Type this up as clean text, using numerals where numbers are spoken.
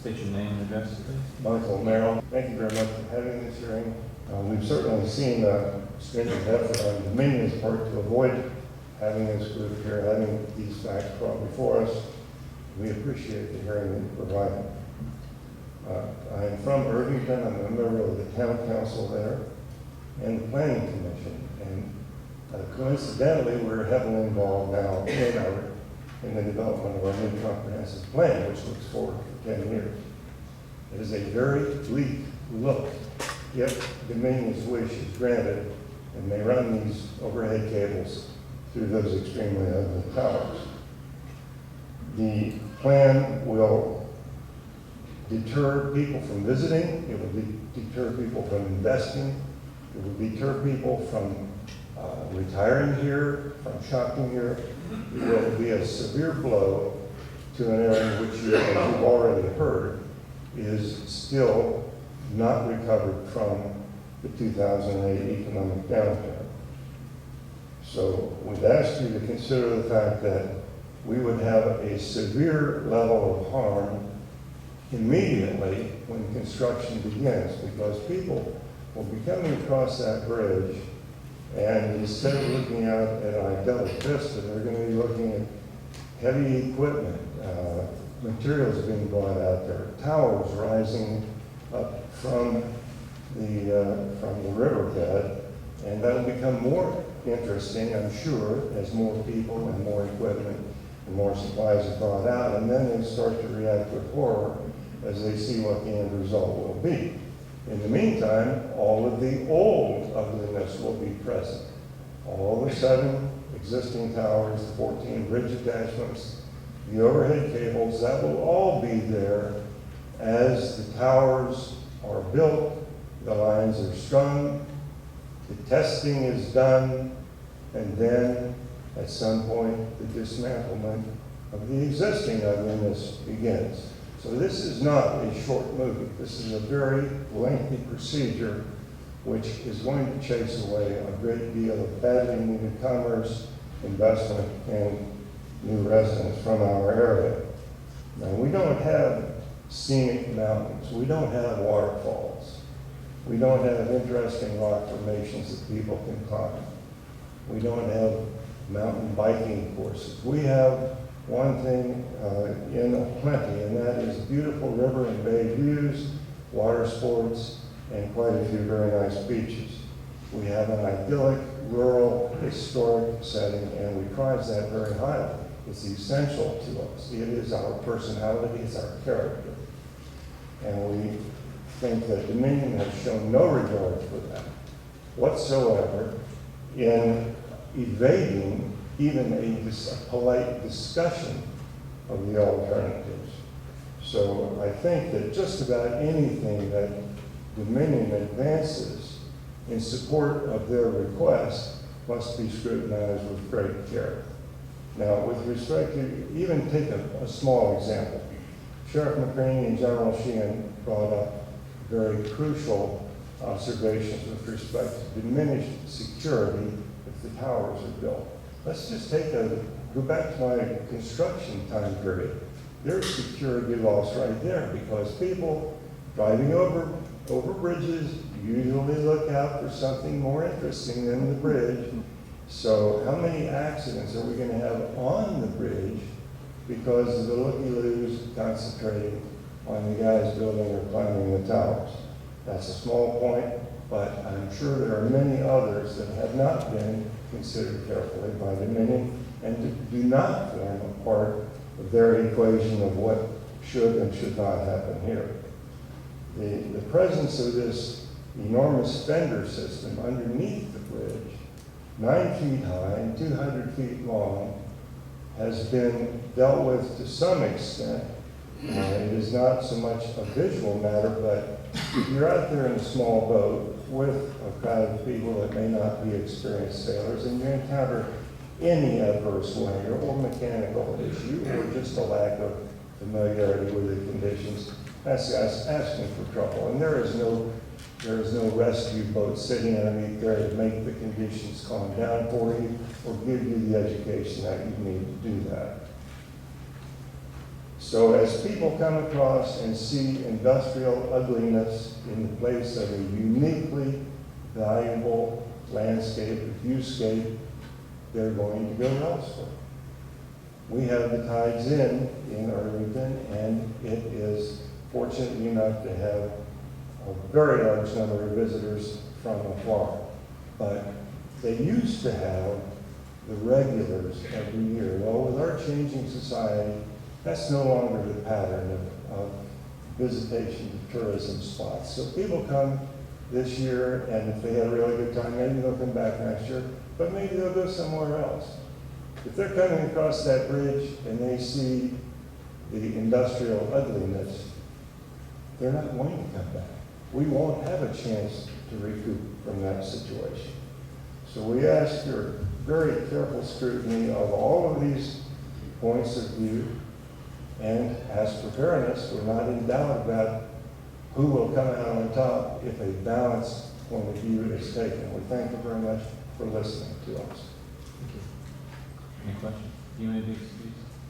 State your name and address, please. Michael Merrill, thank you very much for having this hearing. We've certainly seen a stringent effort on Dominion's part to avoid having this group here, having these facts brought before us. We appreciate the hearing that you provided. I am from Irvington. I'm a member of the town council there and the planning commission. And coincidentally, we're heavily involved now in the development of our new comprehensive plan, which looks forward for 10 years. It is a very bleak look if Dominion's wish is granted and they run these overhead cables through those extremely ugly towers. The plan will deter people from visiting, it will deter people from investing, it will deter people from retiring here, from shopping here. It will be a severe blow to an area which, as you've already heard, is still not recovered from the 2008 economic downturn. So we've asked you to consider the fact that we would have a severe level of harm immediately when construction begins, because people will be coming across that bridge, and instead of looking out at an idyllic vista, they're going to be looking at heavy equipment, materials being brought out there, towers rising up from the riverbed, and that'll become more interesting, I'm sure, as more people and more equipment and more supplies are brought out, and then they start to react with horror as they see what the end result will be. In the meantime, all of the old ugliness will be present. All the 7 existing towers, the 14 bridge attachments, the overhead cables, that will all be there as the towers are built, the lines are strung, the testing is done, and then at some point the dismantlement of the existing ugliness begins. So this is not a short movie. This is a very lengthy procedure which is going to chase away a great deal of badly needed commerce, investment, and new residents from our area. Now, we don't have scenic mountains. We don't have waterfalls. We don't have interesting rock formations that people can climb. We don't have mountain biking courses. We have one thing in plenty, and that is beautiful river and bay views, water sports, and quite a few very nice beaches. We have an idyllic, rural, historic setting, and we prize that very highly. It's essential to us. It is our personality, it's our character. And we think that Dominion has shown no regard for that whatsoever in evading even a polite discussion of the alternatives. So I think that just about anything that Dominion advances in support of their request must be scrutinized with great care. Now, with respect to, even take a small example. Sheriff McCraney and General Sheehan brought up very crucial observations with respect to diminished security if the towers are built. Let's just go back to my construction time period. There's security loss right there because people driving over bridges usually look out for something more interesting than the bridge. So how many accidents are we going to have on the bridge because of the looky-loos concentrating on the guys building or climbing the towers? That's a small point, but I'm sure there are many others that have not been considered carefully by Dominion and do not form a part of their equation of what should and should not happen here. The presence of this enormous fender system underneath the bridge, 9 feet high and 200 feet long, has been dealt with to some extent. It is not so much a visual matter, but if you're out there in a small boat with a crowd of people that may not be experienced sailors and you encounter any adverse wind or mechanical issue or just a lack of familiarity with the conditions, that's asking for trouble. And there is no rescue boat sitting underneath there to make the conditions calm down for you or give you the education that you need to do that. So as people come across and see industrial ugliness in the place of a uniquely valuable landscape, or viewscape, they're going to go elsewhere. We have the tides in Irvington, and it is fortunate enough to have a very large number of visitors from afar. But they used to have the regulars every year. Well, with our changing society, that's no longer the pattern of visitation to tourism spots. So people come this year, and if they had a really good time, maybe they'll come back next year, but maybe they'll go somewhere else. If they're coming across that bridge and they see the industrial ugliness, they're not going to come back. We won't have a chance to recoup from that situation. So we ask your very careful scrutiny of all of these points of view, and ask for fairness. We're not in doubt about who will come out on top if a balanced point of view is taken. We thank you very much for listening to us. Thank you. Any questions? You may be excused.